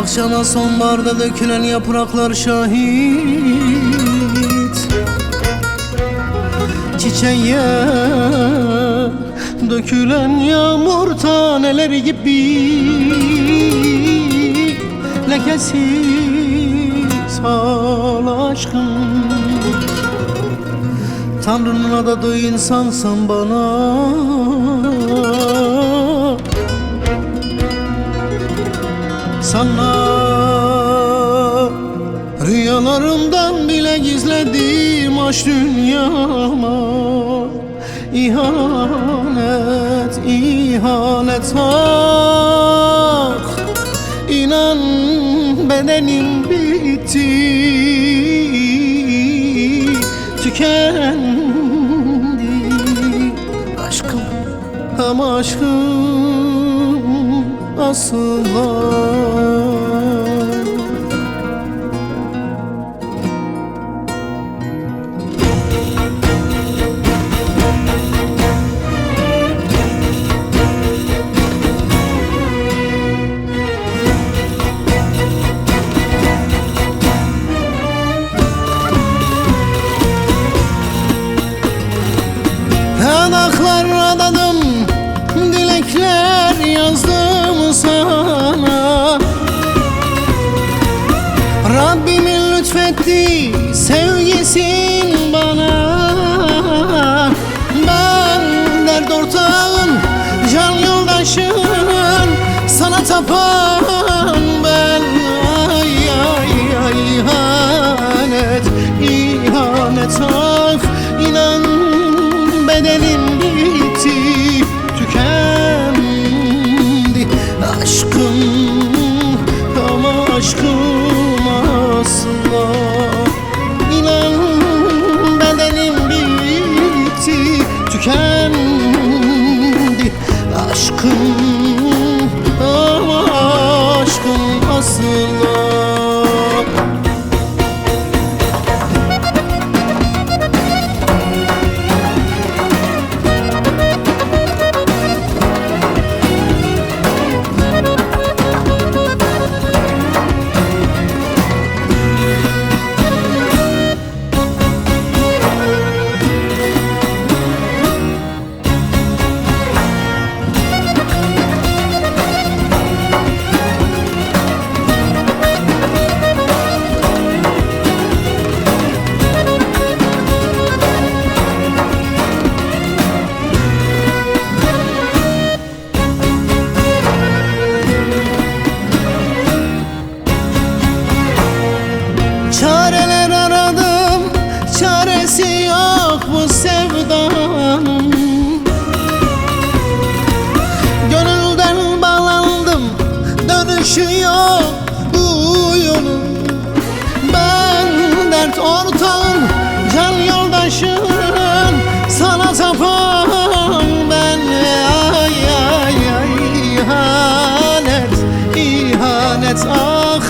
Bahçeme sonbaharda dökülen yapraklar şahit. Çiçeğe dökülen yağmur taneleri gibi lekesiz hal aşkım. Tanrı'nın adadığı insansan bana, sana rüyalarımdan bile gizlediğim aşk dünyama İhanet, ihanet ah. İnan bedenim bitti, tükendi aşkım, ama aşkım asla. Yanaklar adadım, dilekler yazdım sana. Rabbimin lütfettiği sevgisin bana. Ben dert ortağın, can yoldaşın, sana tapan ben. Ay ay ay, ihanet, ihanet ah. İnan bedenim bitti, tükendi aşkım, ama aşkım asla. İnan bedenim bitti, tükendi aşkım, ama aşkım asla. Çareler aradım, çaresi yok bu sevdanın. Gönülden bağlandım, dönüşü yok bu yolun. Ben dert ortağın, can yoldaşın, sana tapan ben. Ay ay ay, ihanet, ihanet ah.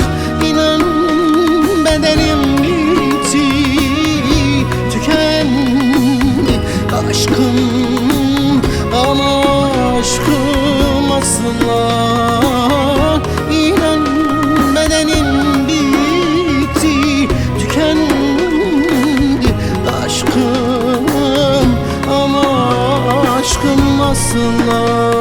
İnan bedenim bitti, tükendi aşkım, ama aşkım asla. İnan bedenim bitti, tükendi aşkım, ama aşkım asla.